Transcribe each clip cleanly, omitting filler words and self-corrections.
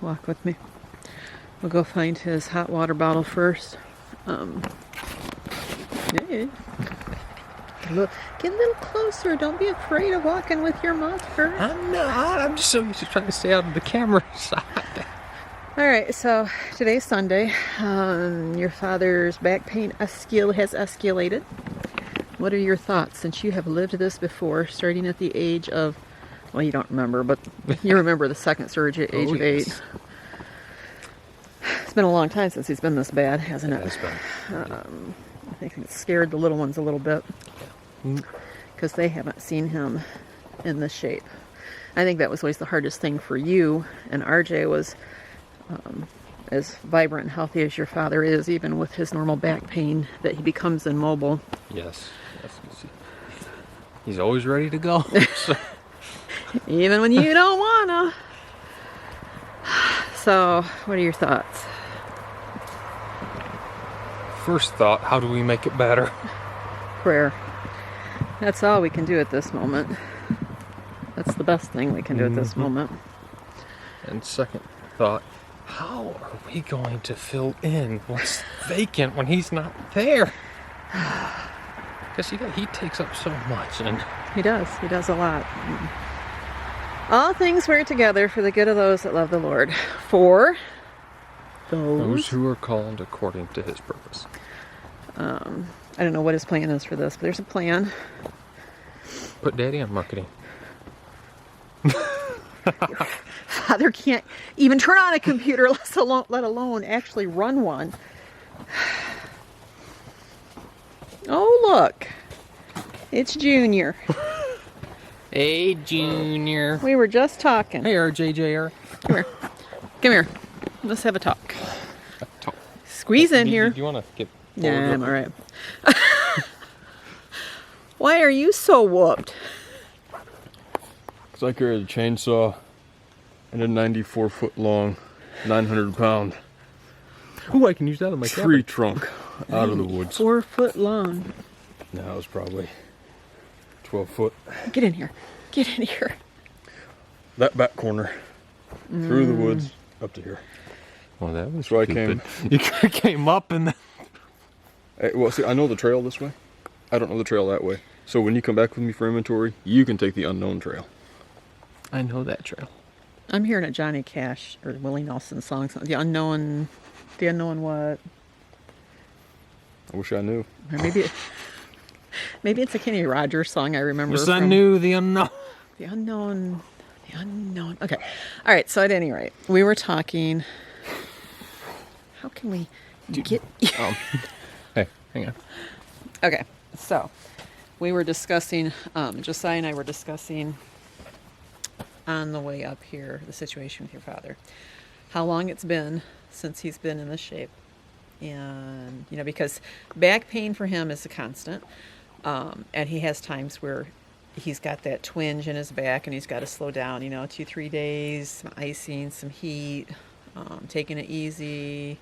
Walk with me. We'll go find his hot water bottle first. Yeah. Get a little closer. Don't be afraid of walking with your monster. I'm not. I'm just so used to trying to stay out of the camera side. All right, so today's Sunday. Your father's back pain has escalated. What are your thoughts since you have lived this before, starting at the age of, well, you don't remember, but you remember the second surgery at age of 8. Yes. It's been a long time since he's been this bad, hasn't it? It's been. I think it scared the little ones a little bit because they haven't seen him in this shape. I think that was always the hardest thing for you, and RJ was as vibrant and healthy as your father is, even with his normal back pain, that he becomes immobile. Yes. He's always ready to go. Even when you don't wanna. So, what are your thoughts? First thought, how do we make it better? Prayer. That's all we can do at this moment. That's the best thing we can do at this moment. And second thought, how are we going to fill in what's vacant when he's not there? Because he takes up so much. And He does a lot. All things work together for the good of those that love the Lord. For those who are called according to his purpose. I don't know what his plan is for this, but there's a plan. Put Daddy on marketing. Father can't even turn on a computer, let alone actually run one. Oh, look. It's Junior. Hey, Junior. We were just talking. Hey, RJJR. Come here. Come here. Let's have a talk. Squeeze in here. Do you want to get... Yeah, I'm all right. Why are you so whooped? Because I carried a chainsaw and a 94-foot long, 900-pound Ooh, I can use that on my tree trunk out of the woods. 4 foot long. Now it was probably 12 foot. Get in here. Get in here. That back corner, through the woods, up to here. Well, that was So I stupid. You came up and then... Well, see, I know the trail this way. I don't know the trail that way. So when you come back with me for inventory, you can take the unknown trail. I know that trail. I'm hearing a Johnny Cash or Willie Nelson song. The unknown what? I wish I knew. Or maybe it's a Kenny Rogers song I remember. Yes, I knew the unknown. The unknown. Okay. All right. So at any rate, we were talking. How can we get? Hey, hang on. Okay. So we were discussing. Josiah and I were discussing on the way up here the situation with your father, how long it's been since he's been in this shape, and because back pain for him is a constant, and he has times where he's got that twinge in his back and he's got to slow down, 2-3 days, some icing, some heat, taking it easy,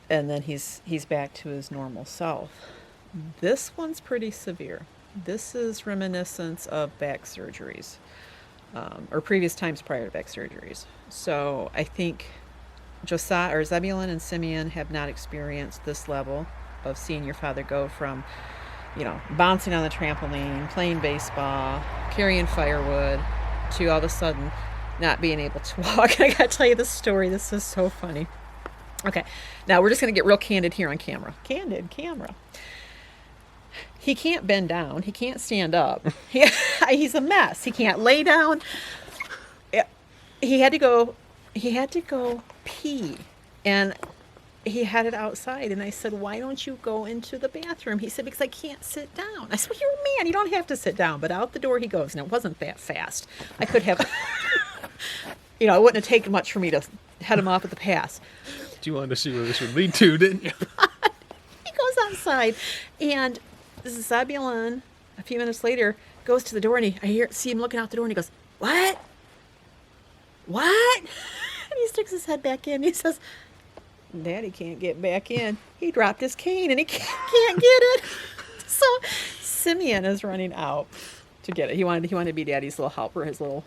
and then he's back to his normal self. This one's pretty severe. This is reminiscent of back surgeries, or previous times prior to back surgeries. So I think Josiah or Zebulon and Simeon have not experienced this level of seeing your father go from, bouncing on the trampoline, playing baseball, carrying firewood, to all of a sudden not being able to walk. I gotta tell you this story. This is so funny. Okay, now we're just gonna get real candid here on camera. Candid camera. He can't bend down. He can't stand up. He's a mess. He can't lay down. He had to go pee, and he had it outside. And I said, "Why don't you go into the bathroom?" He said, "Because I can't sit down." I said, "Well, you're a man. You don't have to sit down." But out the door he goes. And it wasn't that fast. I could have, it wouldn't have taken much for me to head him off at the pass. You wanted to see where this would lead to, didn't you? He goes outside, and this is Zebulon. A few minutes later, goes to the door, and I see him looking out the door, and he goes, "What? What?" And he sticks his head back in. He says, "Daddy can't get back in. He dropped his cane, and he can't get it." So Simeon is running out to get it. He wanted to be Daddy's little helper, his little,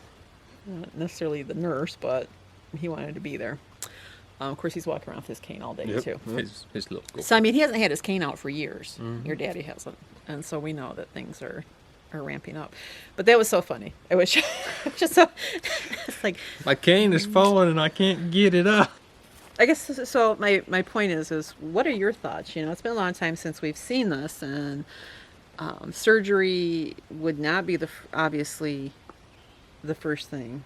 not necessarily the nurse, but he wanted to be there. Of course, he's walking around with his cane all day, Yep. too. His local. So, I mean, he hasn't had his cane out for years. Your daddy hasn't. And so we know that things are ramping up. But that was so funny. It was just so, it's like, My cane is falling and I can't get it up. I guess, so my point is what are your thoughts? You know, it's been a long time since we've seen this, and surgery would not be obviously the first thing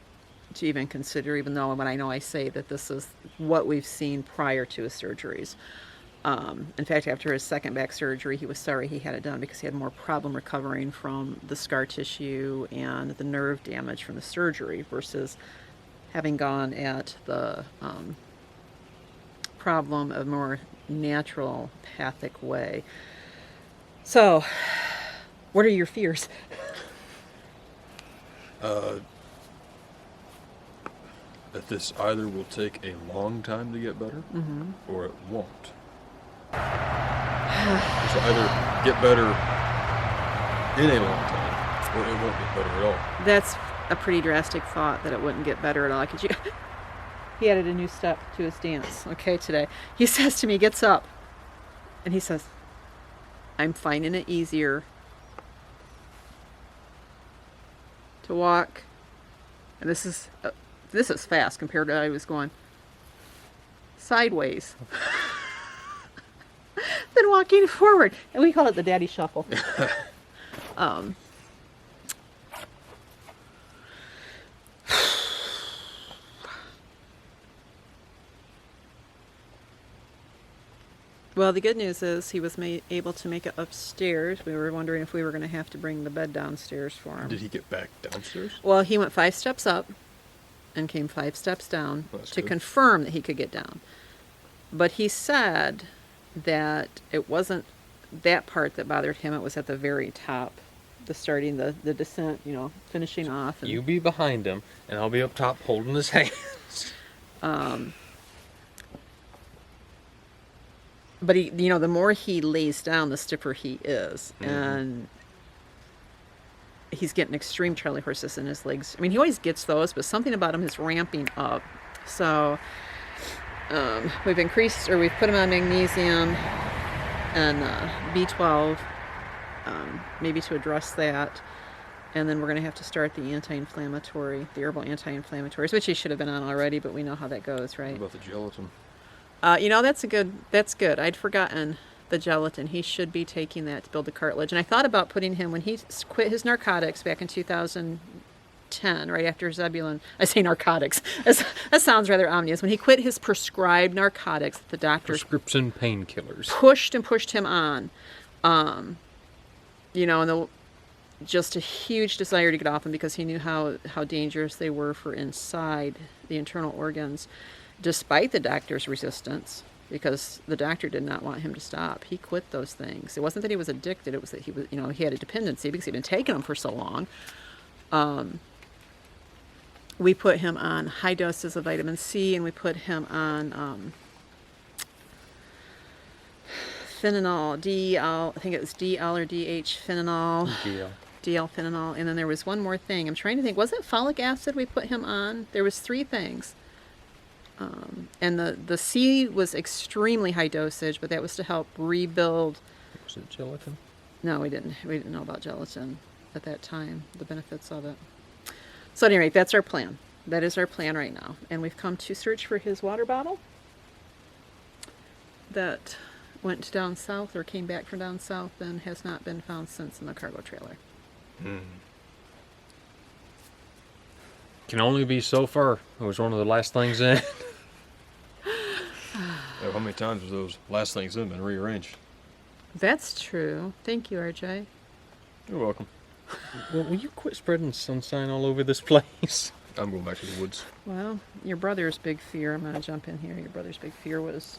to even consider, even though when I know I say that this is what we've seen prior to his surgeries. In fact, after his second back surgery, he was sorry he had it done because he had more problem recovering from the scar tissue and the nerve damage from the surgery versus having gone at the problem a more naturopathic way. So, what are your fears? That this either will take a long time to get better, or it won't. This will either get better in a long time, or it won't get better at all. That's a pretty drastic thought, that it wouldn't get better at all. He added a new step to his dance, okay, today. He says to me, gets up, and he says, I'm finding it easier to walk. And this is fast compared to how I was going sideways than walking forward. And we call it the daddy shuffle. Well, the good news is he was able to make it upstairs. We were wondering if we were going to have to bring the bed downstairs for him. Did he get back downstairs? Well, he went 5 steps up and came 5 steps down That's to good. confirm that he could get down. But he said that it wasn't that part that bothered him. It was at the very top, the descent, finishing off. And, You be behind him, and I'll be up top holding his hands. But he, the more he lays down, the stiffer he is, and he's getting extreme Charlie horses in his legs. I mean, he always gets those, but something about him is ramping up. So we've put him on magnesium and B12, maybe to address that. And then we're going to have to start the the herbal anti-inflammatories, which he should have been on already, but we know how that goes, right? What about the gelatin? That's good. I'd forgotten the gelatin. He should be taking that to build the cartilage. And I thought about putting him, when he quit his narcotics back in 2010, right after Zebulon. I say narcotics. That sounds rather ominous. When he quit his prescribed narcotics, the doctors Prescription painkillers. pushed him on. And just a huge desire to get off them because he knew how dangerous they were for inside the internal organs. Despite the doctor's resistance, because the doctor did not want him to stop, he quit those things. It wasn't that he was addicted; it was that he had a dependency because he'd been taking them for so long. We put him on high doses of vitamin C, and we put him on phenol, DL. I think it was DL or DH phenol. DL phenol, and then there was one more thing. I'm trying to think. Was it folic acid we put him on? There was 3 things. And the C was extremely high dosage, but that was to help rebuild. Was it gelatin? No, we didn't know about gelatin at that time, the benefits of it. So at any rate, that's our plan. That is our plan right now. And we've come to search for his water bottle that went down south or came back from down south and has not been found since in the cargo trailer. Can only be so far. It was one of the last things in. How many times have those last things in been rearranged? That's true. Thank you, RJ. You're welcome. Well, will you quit spreading sunshine all over this place? I'm going back to the woods. Well, your brother's big fear, I'm going to jump in here. Your brother's big fear was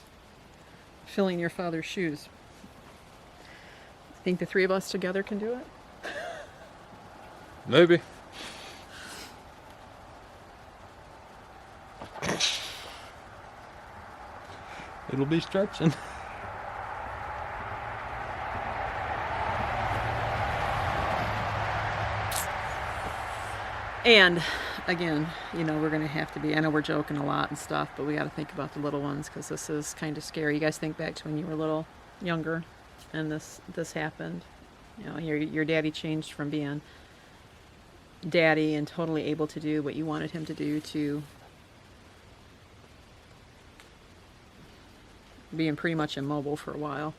filling your father's shoes. Think the 3 of us together can do it? Maybe. It'll be stretching. And again, you know, we're going to have to be, I know we're joking a lot and stuff, but we got to think about the little ones because this is kind of scary. You guys think back to when you were a little younger and this happened. You know, your daddy changed from being daddy and totally able to do what you wanted him to do to being pretty much immobile for a while.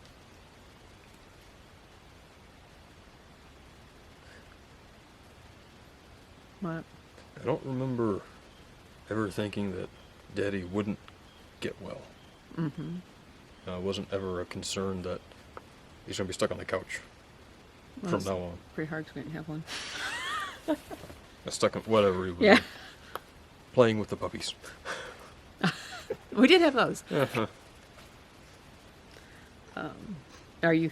What? I don't remember ever thinking that Daddy wouldn't get well. Mm-hmm. It wasn't ever a concern that he's going to be stuck on the couch Well, from it's now on. pretty hard because we didn't have one. Stuck on whatever he was Yeah. playing with the puppies. We did have those. Uh-huh. Are you?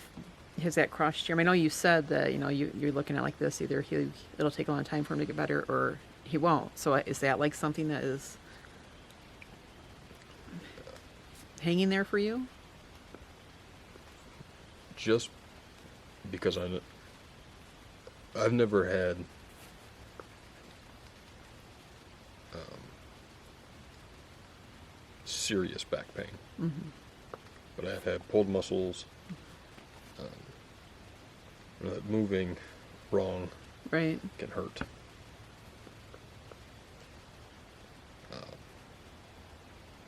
Has that crossed your? I know you said that you're looking at it like this. Either it'll take a long time for him to get better, or he won't. So is that like something that is hanging there for you? Just because I've never had serious back pain, but I've had pulled muscles, that moving wrong Right. can hurt.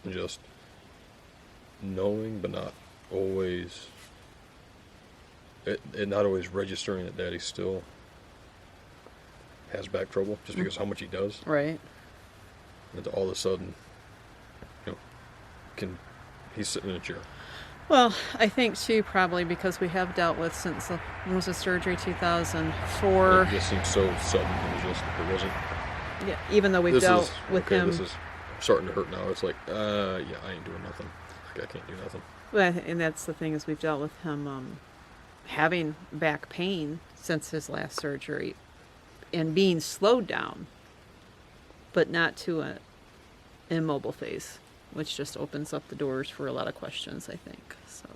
Just knowing, but not always. It not always registering that Daddy still has back trouble, just because how much he does. Right. And all of a sudden, he's sitting in a chair. Well, I think too probably because we have dealt with since when was the surgery 2004. It just seems so sudden. It wasn't. Yeah. Even though we've dealt with him. This is starting to hurt now. It's like, yeah, I ain't doing nothing. Like, I can't do nothing. Well, and that's the thing is we've dealt with him having back pain since his last surgery and being slowed down, but not to an immobile phase, which just opens up the doors for a lot of questions, I think. So,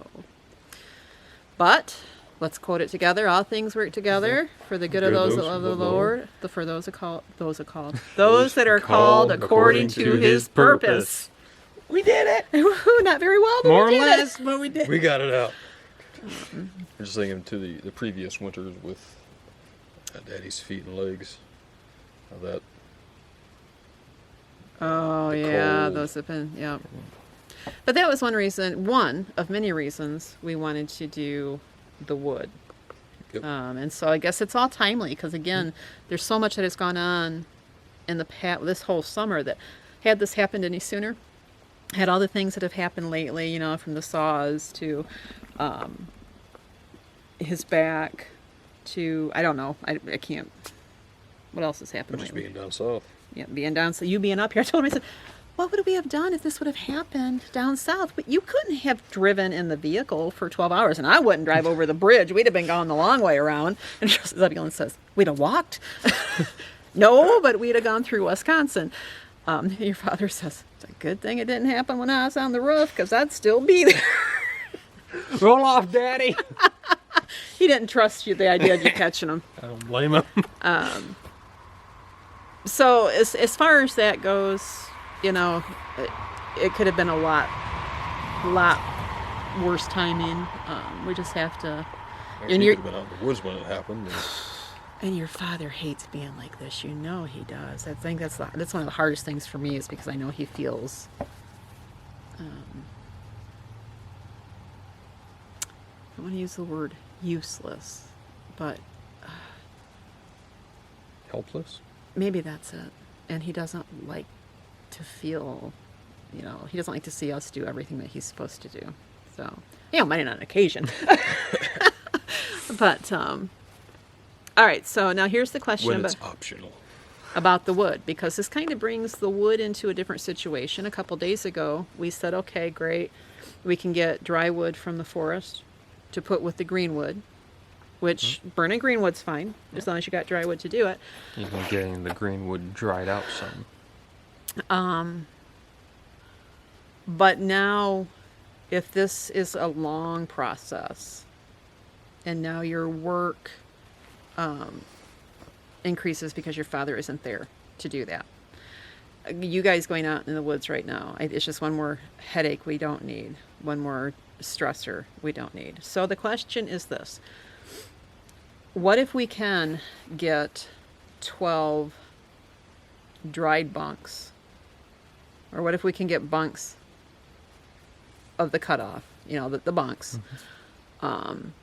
but let's quote it together. All things work together for the good of those that love the Lord. For those that are called according to His purpose. We did it! Woohoo, not very well, but More or we did less, it. but we did. We got it out. I'm just thinking to the previous winters with Daddy's feet and legs. How that. Oh, The yeah, cold. those have been, yeah. But that was one of many reasons we wanted to do the wood. Yep. And so I guess it's all timely because, again, there's so much that has gone on in this whole summer that had this happened any sooner, had all the things that have happened lately, from the saws to his back to, I don't know, I can't, what else has happened Just lately? being down south. Yeah, being down, so you being up here. I told him, I said, what would we have done if this would have happened down south? But you couldn't have driven in the vehicle for 12 hours, and I wouldn't drive over the bridge. We'd have been going the long way around. And Zebulon says, we'd have walked. No, but we'd have gone through Wisconsin. Your father says, it's a good thing it didn't happen when I was on the roof, because I'd still be there. Roll off, Daddy! He didn't trust you, the idea of you catching him. I don't blame him. So as far as that goes, it could have been a lot worse timing. We just have to. He could have been out in the woods when it happened. And your father hates being like this. He does. I think that's one of the hardest things for me is because I know he feels. I don't want to use the word useless, but Helpless? maybe that's it. And he doesn't like to feel, he doesn't like to see us do everything that he's supposed to do. So, might on occasion. But, all right, so now here's the question When it's optional. about the wood, because this kind of brings the wood into a different situation. A couple days ago, we said, okay, great. We can get dry wood from the forest to put with the green wood, which burning green wood's fine, as long as you got dry wood to do it. Even getting the green wood dried out some. But now, if this is a long process, and now your work increases because your father isn't there to do that, you guys going out in the woods right now, it's just one more headache we don't need, one more stressor we don't need. So the question is this: what if we can get 12 dried bunks, or what if we can get bunks of the cutoff, the bunks, and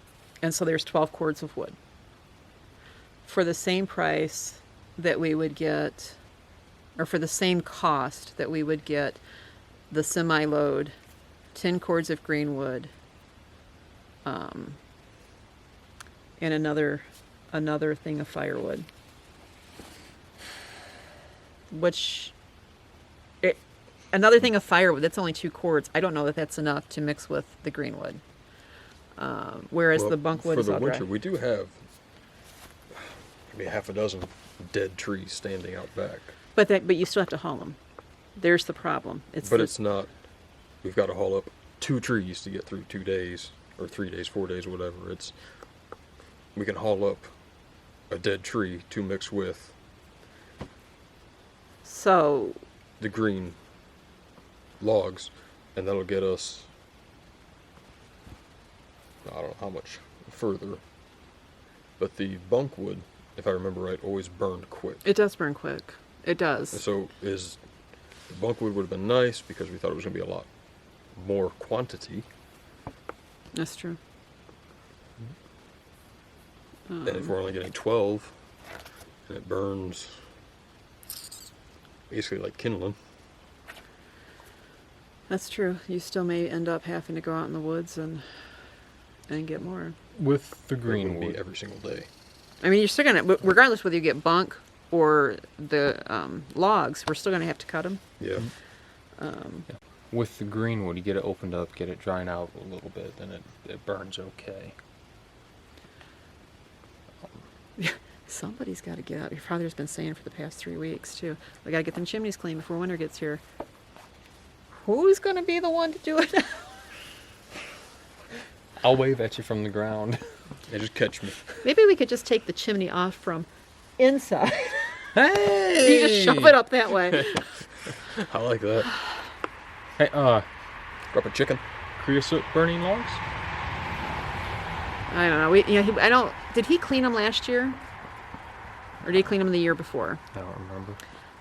so there's 12 cords of wood for the same price that we would get, or for the same cost that we would get the semi-load 10 cords of green wood, and another thing of firewood, another thing of firewood, that's only 2 cords. I don't know that that's enough to mix with the green wood. Whereas Well, the bunk wood for is the all winter, dry. we do have maybe half a dozen dead trees standing out back. But you still have to haul them. There's the problem. It's not. We've got to haul up 2 trees to get through 2 days, or 3 days, 4 days, whatever. We can haul up a dead tree to mix with So the green logs, and that'll get us, I don't know how much further, but the bunk wood, if I remember right, always burned quick. it does burn quick. It does. So the bunk wood would have been nice because we thought it was going to be a lot more quantity. That's true. And if we're only getting 12, and it burns basically like kindling. That's true. You still may end up having to go out in the woods and get more. With the It wouldn't green be wood. every single day. I mean, you're still gonna, regardless whether you get bunk or the logs, we're still gonna have to cut them. Yeah. With the green wood, you get it opened up, get it drying out a little bit, then it burns okay. Somebody's got to get out. Your father's been saying for the past 3 weeks too. We got to get them chimneys clean before winter gets here. Who's gonna be the one to do it? I'll wave at you from the ground. Yeah, just catch me. Maybe we could just take the chimney off from inside. Hey! You just shove it up that way. I like that. Hey, Drop a chicken. creosote burning logs? I don't know. I don't. Did he clean them last year, or did he clean them the year before? I don't remember.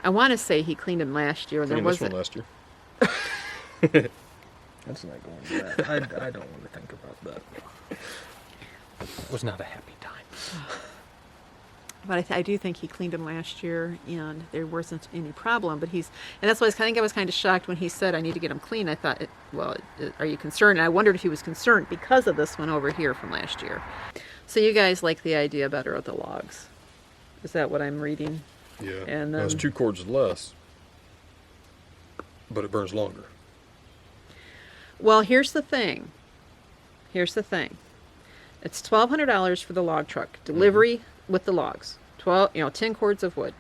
I want to say he cleaned them last year. Cleaned There this one wasn't. last year. Let's not go into that. I don't want to think about that. It was not a happy time. But I do think he cleaned them last year, and there wasn't any problem. But and that's why I think I was kind of shocked when he said, "I need to get them clean." I thought, are you concerned? And I wondered if he was concerned because of this one over here from last year. So you guys like the idea better of the logs? Is that what I'm reading? Yeah. And Now, it's then- 2 cords less, but it burns longer. Well, here's the thing. It's $1,200 for the log truck delivery with the logs. 10 cords of wood.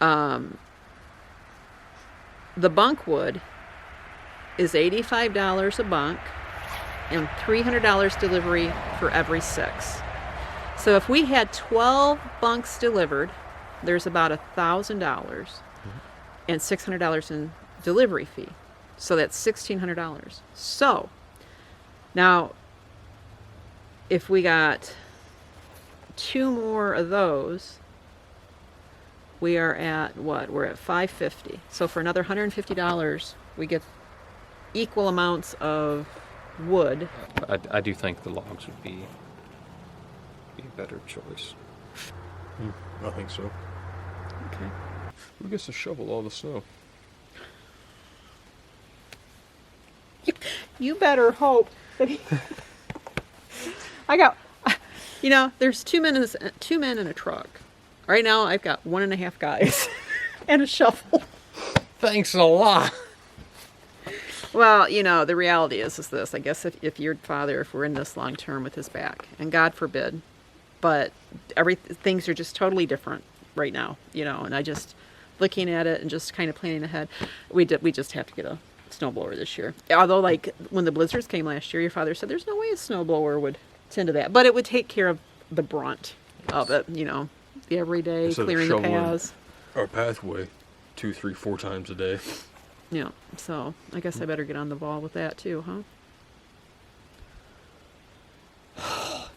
The bunk wood is $85 a bunk and $300 delivery for every 6. So if we had 12 bunks delivered, there's about $1,000 and $600 in delivery fee. So that's $1,600. So now, if we got 2 more of those, we are at what? We're at $550. So for another $150, we get equal amounts of wood. I do think the logs would be a better choice. I think so. Okay. Who gets to shovel all the snow? You better hope that he. There's 2 men in a truck. Right now, I've got 1.5 guys and a shovel. Thanks a lot. Well, the reality is this. I guess if your father, if we're in this long term with his back, and God forbid, but things are just totally different right now, and I just, looking at it and just kind of planning ahead, we just have to get a snowblower this year. Although, like, when the blizzards came last year, your father said there's no way a snowblower would tend to that, but it would take care of the brunt of it, the everyday Instead of clearing the shoveling paths. our pathway, 2, 3, 4 times a day. Yeah, so I guess I better get on the ball with that too, huh?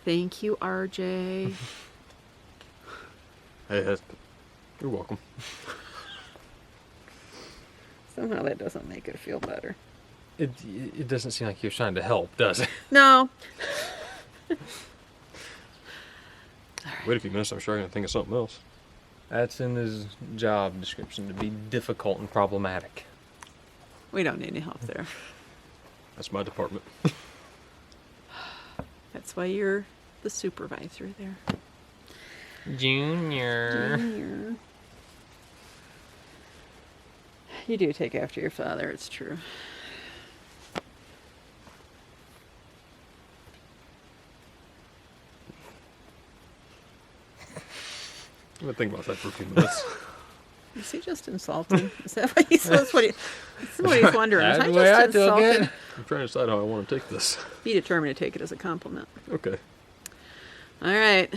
Thank you, RJ. Hey, you're welcome. Somehow that doesn't make it feel better. It doesn't seem like you're trying to help, does it? No. Wait a few minutes, I'm sure I can think of something else. That's in his job description, to be difficult and problematic. We don't need any help there. That's my department. That's why you're the supervisor there. Junior. Junior. You do take after your father, it's true. I'm gonna think about that for a few minutes. Is he just insulting? Is that what he's, that's what he's wondering? Is That's I the way I just took insulted? it. I'm trying to decide how I want to take this. Be determined to take it as a compliment. Okay. All right.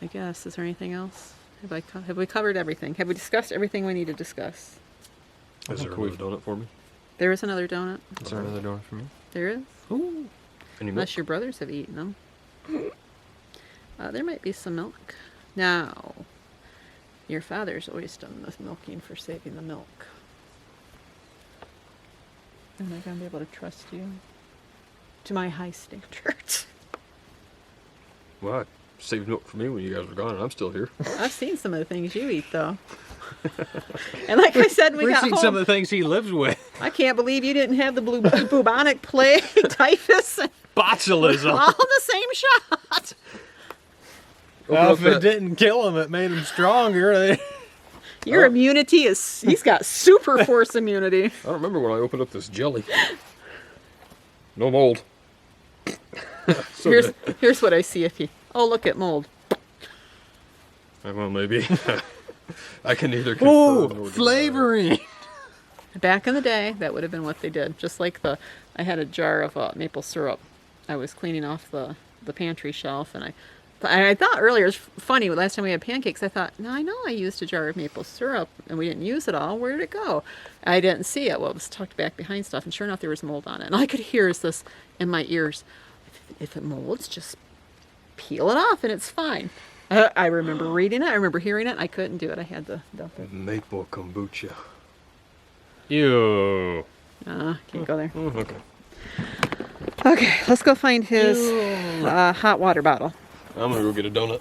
I guess. Is there anything else? Have we covered everything? Have we discussed everything we need to discuss? Is there another donut for me? There is another donut. Is there another donut for me? There is. Ooh. Any milk? Unless your brothers have eaten them. There might be some milk. Now, your father's always done the milking for saving the milk. Am I going to be able to trust you? To my high standards. Well, I saved milk for me when you guys were gone, and I'm still here. I've seen some of the things you eat, though. And like I said, we We've got seen home. some of the things he lives with. I can't believe you didn't have the bubonic plague, typhus, Botulism. all in the same shot. Well, Open if up it didn't kill him, it made him stronger. Your immunity is, he's got super force immunity. I don't remember when I opened up this jelly. No mold. So good. Here's what I see if you, oh, look at mold. Well, maybe. I can neither confirm Ooh, nor deny. flavoring. Back in the day, that would have been what they did. Just like I had a jar of maple syrup. I was cleaning off the pantry shelf, and I thought earlier, it was funny, last time we had pancakes, I thought, no, I know I used a jar of maple syrup, and we didn't use it all. Where did it go? I didn't see it. Well, it was tucked back behind stuff, and sure enough, there was mold on it. And all I could hear is this in my ears, if it molds, just peel it off, and it's fine. I remember reading it. I remember hearing it. I couldn't do it. I had to dump it. Maple kombucha. Ew. Can't go there. Okay. Okay, let's go find his hot water bottle. I'm gonna go get a donut.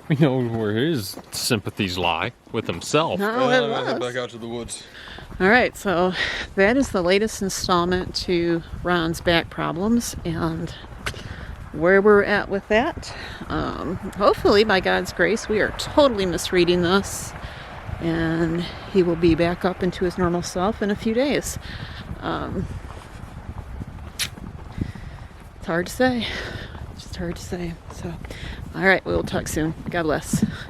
We know where his sympathies lie, with himself. No, I it gotta head was. back out to the woods. All right, so that is the latest installment to Ron's back problems and where we're at with that. Hopefully, by God's grace, we are totally misreading this, and he will be back up into his normal self in a few days. It's hard to say. It's just hard to say. So, all right, we'll talk soon. God bless.